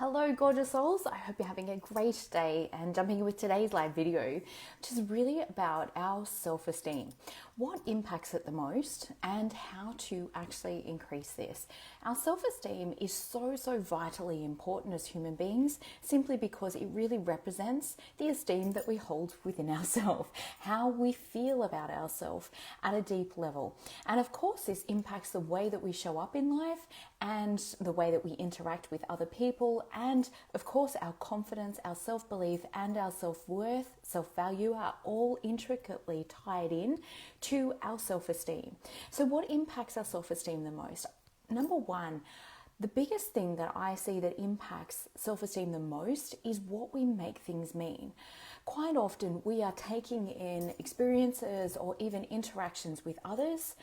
Hello gorgeous souls, I hope you're having a great day and jumping in with today's live video, which is really about our self-esteem, what impacts it the most and how to actually increase this. Our self-esteem is so vitally important as human beings simply because it really represents the esteem that we hold within ourselves, how we feel about ourselves at a deep level. And of course this impacts the way that we show up in life and the way that we interact with other people, and of course our confidence, our self-belief and our self-worth, self-value are all intricately tied in to our self-esteem. So what impacts our self-esteem the most? Number one, the biggest thing that I see that impacts self-esteem the most is what we make things mean. Quite often we are taking in experiences or even interactions with others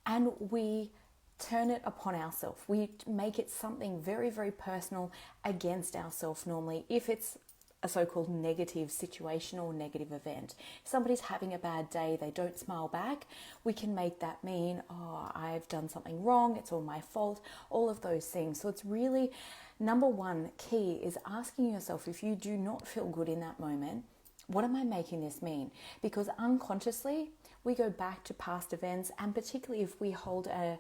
and we turn it upon ourselves. We make it something very personal against ourselves normally if it's a so-called negative situation or negative event. If somebody's having a bad day, they don't smile back, we can make that mean, oh, I've done something wrong, it's all my fault, all of those things. So it's really, number one key is asking yourself, if you do not feel good in that moment, what am I making this mean? Because unconsciously, we go back to past events, and particularly if we hold a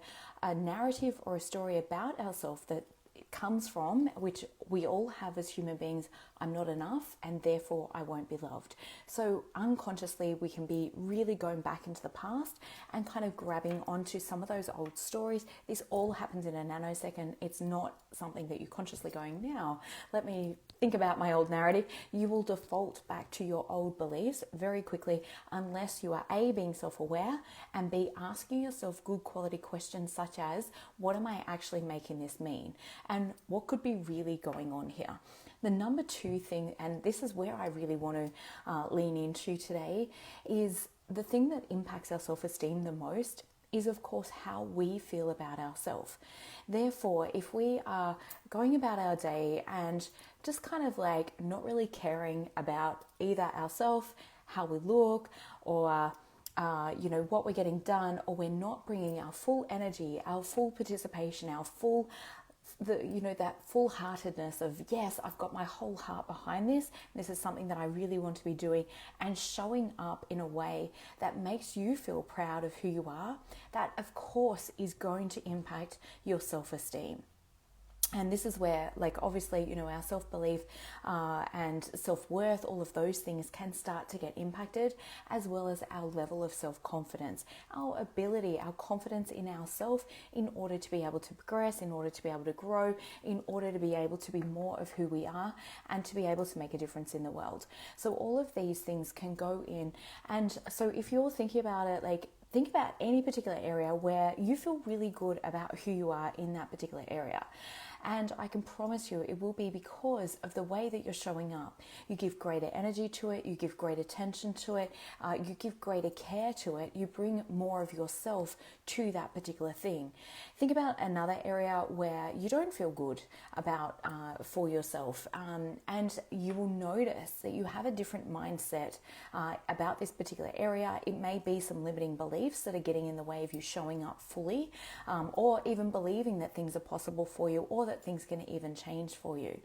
narrative or a story about ourselves that it comes from, which we all have as human beings, I'm not enough and therefore I won't be loved. So unconsciously we can be really going back into the past and kind of grabbing onto some of those old stories. This all happens in a nanosecond. It's not something that you're consciously going, now let me think about my old narrative. You will default back to your old beliefs very quickly unless you are A, being self-aware, and B, asking yourself good quality questions such as, what am I actually making this mean? And what could be really going on here? The number two thing, and this is where I really want to lean into today, is the thing that impacts our self-esteem the most is of course how we feel about ourselves. Therefore, if we are going about our day and just kind of like not really caring about either ourselves, how we look, or what we're getting done, or we're not bringing our full energy, our full participation, our full that full-heartedness of, yes, I've got my whole heart behind this. This is something that I really want to be doing, and showing up in a way that makes you feel proud of who you are, that of course is going to impact your self-esteem. And this is where, like, obviously, our self-belief and self-worth, all of those things can start to get impacted, as well as our level of self-confidence, our ability, our confidence in ourselves in order to be able to progress, in order to be able to grow, in order to be able to be more of who we are and to be able to make a difference in the world. So all of these things can go in. And so if you're thinking about it, like, think about any particular area where you feel really good about who you are in that particular area. And I can promise you it will be because of the way that you're showing up. You give greater energy to it, you give great attention to it, you give greater care to it, you bring more of yourself to that particular thing. Think about another area where you don't feel good about for yourself, and you will notice that you have a different mindset about this particular area. It may be some limiting beliefs that are getting in the way of you showing up fully, or even believing that things are possible for you, or that things can even change for you.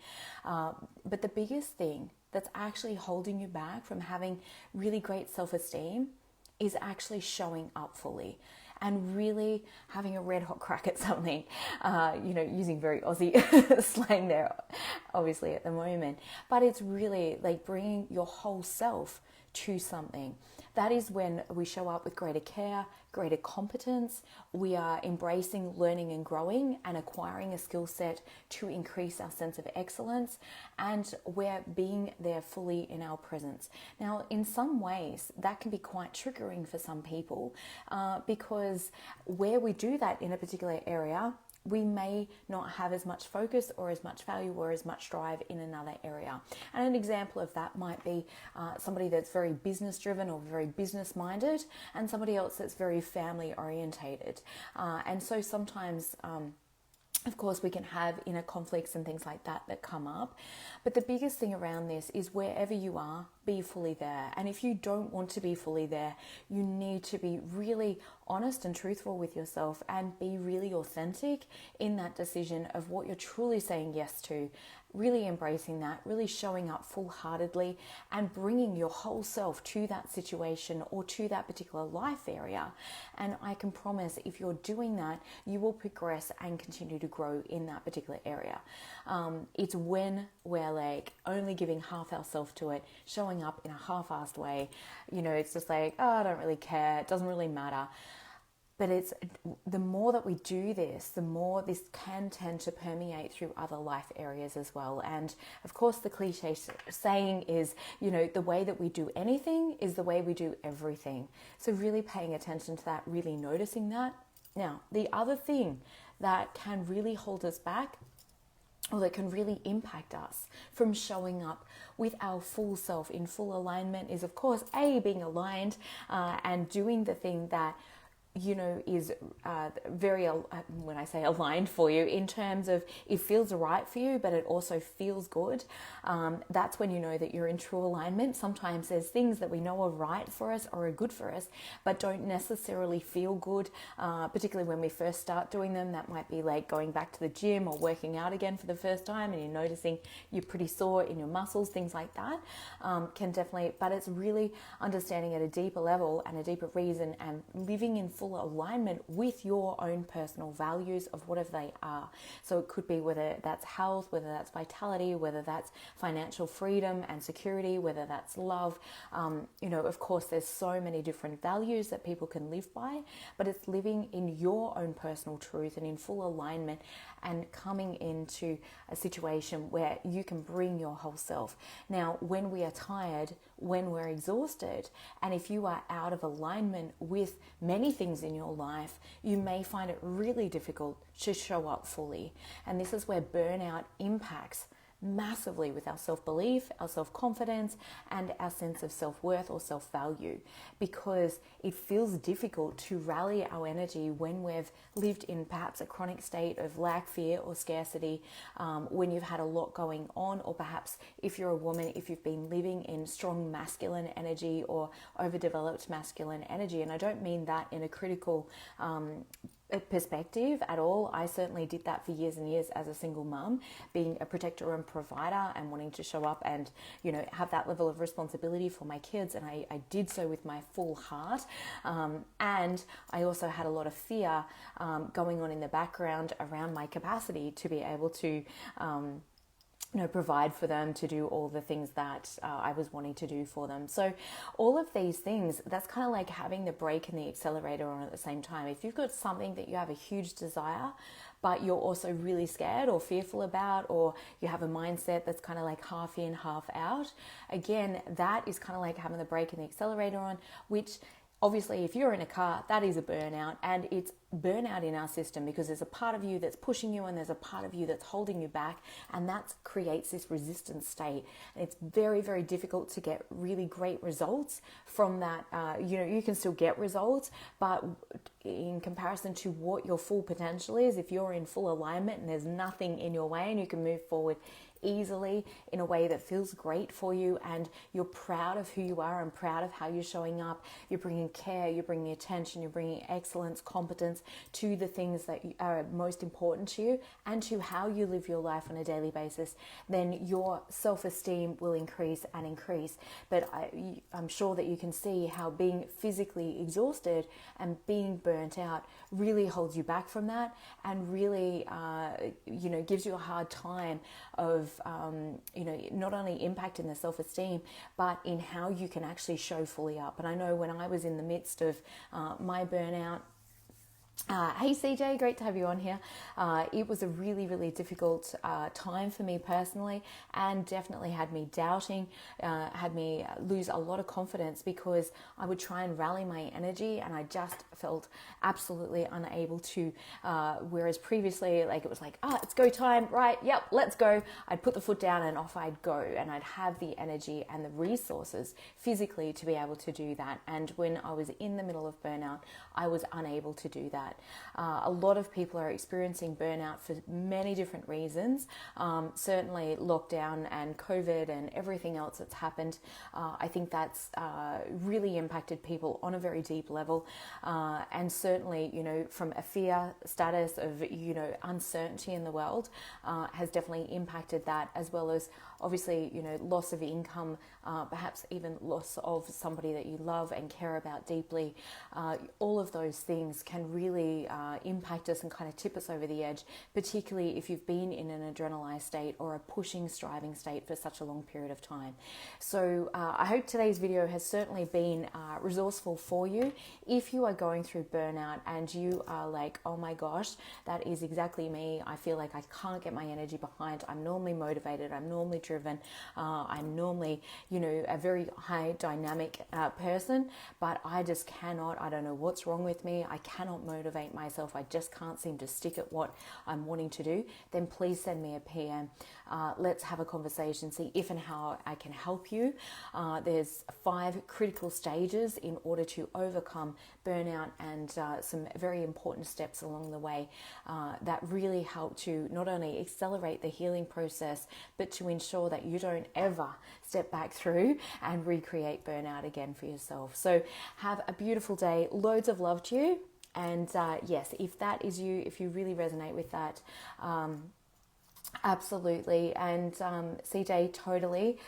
But the biggest thing that's actually holding you back from having really great self-esteem is actually showing up fully and really having a red hot crack at something, using very Aussie slang there, obviously at the moment. But it's really like bringing your whole self to something. That is when we show up with greater care, greater competence. We are embracing learning and growing and acquiring a skill set to increase our sense of excellence, and we're being there fully in our presence. Now, in some ways, that can be quite triggering for some people because where we do that in a particular area, we may not have as much focus or as much value or as much drive in another area. And an example of that might be somebody that's very business driven or very business minded, and somebody else that's very family orientated. And so sometimes of course, we can have inner conflicts and things like that that come up. But the biggest thing around this is wherever you are, be fully there. And if you don't want to be fully there, you need to be really honest and truthful with yourself and be really authentic in that decision of what you're truly saying yes to, really embracing that, really showing up full-heartedly and bringing your whole self to that situation or to that particular life area. And I can promise if you're doing that, you will progress and continue to grow in that particular area. It's when we're like only giving half ourselves to it, showing up in a half-assed way, it's just like, oh, I don't really care, it doesn't really matter. But it's the more that we do this, the more this can tend to permeate through other life areas as well. And of course, the cliche saying is, the way that we do anything is the way we do everything. So really paying attention to that, really noticing that. Now, the other thing that can really hold us back, or that can really impact us from showing up with our full self in full alignment is, of course, being aligned and doing the thing that is very, when I say aligned for you, in terms of it feels right for you, but it also feels good. That's when you know that you're in true alignment. Sometimes there's things that we know are right for us or are good for us, but don't necessarily feel good, particularly when we first start doing them. That might be like going back to the gym or working out again for the first time and you're noticing you're pretty sore in your muscles, things like that can definitely, but it's really understanding at a deeper level and a deeper reason and living in full alignment with your own personal values of whatever they are. So it could be whether that's health, whether that's vitality, whether that's financial freedom and security, whether that's love. Of course, there's so many different values that people can live by, but it's living in your own personal truth and in full alignment and coming into a situation where you can bring your whole self. Now, when we are tired, when we're exhausted, and if you are out of alignment with many things in your life, you may find it really difficult to show up fully. And this is where burnout impacts massively with our self-belief, our self-confidence, and our sense of self-worth or self-value, because it feels difficult to rally our energy when we've lived in perhaps a chronic state of lack, fear, or scarcity, when you've had a lot going on, or perhaps if you're a woman, if you've been living in strong masculine energy or overdeveloped masculine energy. And I don't mean that in a critical perspective at all. I certainly did that for years and years as a single mum, being a protector and provider and wanting to show up and have that level of responsibility for my kids, and I did so with my full heart, and I also had a lot of fear going on in the background around my capacity to be able to provide for them, to do all the things that I was wanting to do for them. So all of these things, that's kind of like having the brake and the accelerator on at the same time. If you've got something that you have a huge desire, but you're also really scared or fearful about, or you have a mindset that's kind of like half in, half out, again, that is kind of like having the brake and the accelerator on, which obviously, if you're in a car, that is a burnout, and it's burnout in our system because there's a part of you that's pushing you and there's a part of you that's holding you back, and that creates this resistance state. And it's very, very difficult to get really great results from that. You can still get results, but in comparison to what your full potential is, if you're in full alignment and there's nothing in your way and you can move forward easily in a way that feels great for you, and you're proud of who you are and proud of how you're showing up, you're bringing care, you're bringing attention, you're bringing excellence, competence to the things that are most important to you and to how you live your life on a daily basis, then your self-esteem will increase and increase. But I'm sure that you can see how being physically exhausted and being burnt out really holds you back from that, and really gives you a hard time of not only impact in the self-esteem, but in how you can actually show fully up. And I know when I was in the midst of my burnout, hey CJ, great to have you on here. It was a really, really difficult time for me personally, and definitely had me doubting, had me lose a lot of confidence, because I would try and rally my energy and I just felt absolutely unable to, whereas previously, like, it was like, it's go time, right, yep, let's go. I'd put the foot down and off I'd go, and I'd have the energy and the resources physically to be able to do that. And when I was in the middle of burnout, I was unable to do that. that. A lot of people are experiencing burnout for many different reasons. Certainly lockdown and COVID and everything else that's happened, I think that's really impacted people on a very deep level. And certainly, from a fear status of, uncertainty in the world, has definitely impacted that, as well as obviously, loss of income, perhaps even loss of somebody that you love and care about deeply. All of those things can really impact us and kind of tip us over the edge, particularly if you've been in an adrenalized state or a pushing, striving state for such a long period of time. So I hope today's video has certainly been resourceful for you. If you are going through burnout and you are like, oh my gosh, that is exactly me. I feel like I can't get my energy behind. I'm normally motivated. I'm normally driven. I'm normally, a very high dynamic person, but I just cannot. I don't know what's wrong with me. I cannot motivate myself. I just can't seem to stick at what I'm wanting to do. Then please send me a PM. Let's have a conversation, see if and how I can help you. There's 5 critical stages in order to overcome burnout, and some very important steps along the way that really help to not only accelerate the healing process, but to ensure that you don't ever step back through and recreate burnout again for yourself. So have a beautiful day. Loads of love to you. And yes, if that is you, if you really resonate with that, absolutely. And CJ, totally.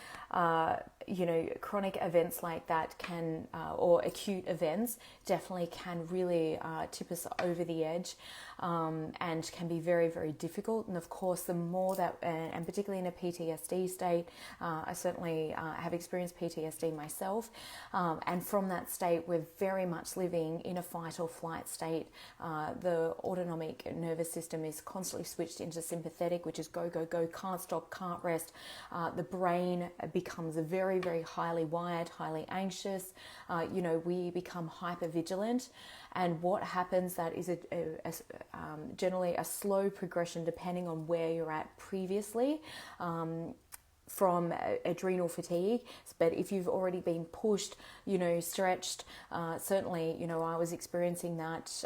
Chronic events like that can, or acute events, definitely can really tip us over the edge, and can be very, very difficult. And of course, the more that, and particularly in a PTSD state, I certainly have experienced PTSD myself, and from that state, we're very much living in a fight or flight state. The autonomic nervous system is constantly switched into sympathetic, which is go, go, go, can't stop, can't rest. The brain becomes very, very highly wired, highly anxious. We become hyper vigilant, and what happens, that is generally a slow progression depending on where you're at previously. From adrenal fatigue. But if you've already been pushed, stretched, certainly, I was experiencing that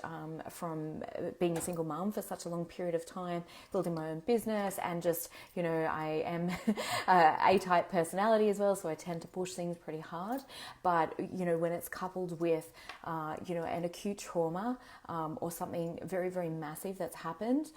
from being a single mum for such a long period of time, building my own business, and just, I am A-type personality as well, so I tend to push things pretty hard. But, when it's coupled with, an acute trauma or something very, very massive that's happened,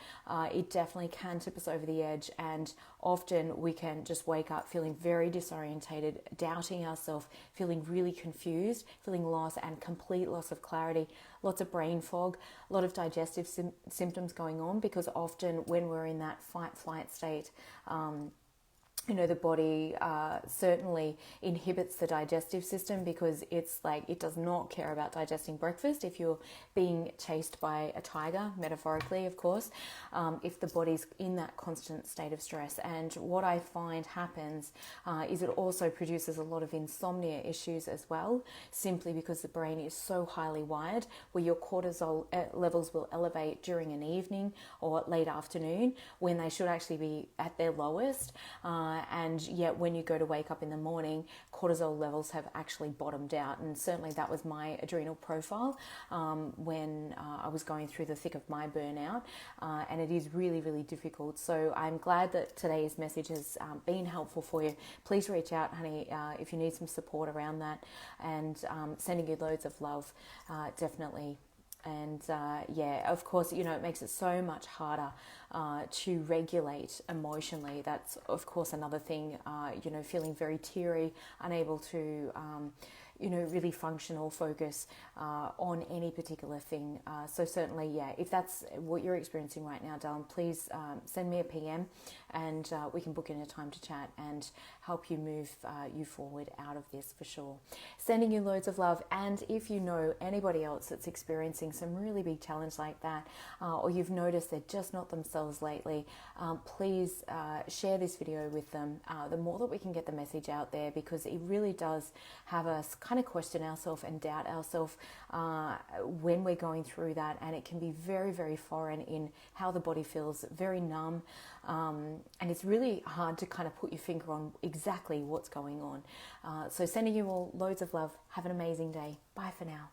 it definitely can tip us over the edge, and often we can just wake up feeling very disorientated, doubting ourselves, feeling really confused, feeling lost and complete loss of clarity, lots of brain fog, a lot of digestive symptoms going on, because often when we're in that fight-flight state, the body certainly inhibits the digestive system, because it's like it does not care about digesting breakfast if you're being chased by a tiger, metaphorically, of course, if the body's in that constant state of stress. And what I find happens is it also produces a lot of insomnia issues as well, simply because the brain is so highly wired, where your cortisol levels will elevate during an evening or late afternoon when they should actually be at their lowest. And yet when you go to wake up in the morning, cortisol levels have actually bottomed out. And certainly that was my adrenal profile when I was going through the thick of my burnout. And it is really, really difficult. So I'm glad that today's message has been helpful for you. Please reach out, honey, if you need some support around that. And sending you loads of love, definitely. And of course, it makes it so much harder to regulate emotionally. That's, of course, another thing, feeling very teary, unable to, really function or focus on any particular thing. So certainly, if that's what you're experiencing right now, darling, please send me a PM, and we can book in a time to chat and help you move you forward out of this for sure. Sending you loads of love. And if you know anybody else that's experiencing some really big challenge like that, or you've noticed they're just not themselves lately, please share this video with them. The more that we can get the message out there, because it really does have us kind of question ourselves and doubt ourselves when we're going through that, and it can be very, very foreign in how the body feels, very numb, and it's really hard to kind of put your finger on exactly what's going on. So sending you all loads of love. Have an amazing day. Bye for now.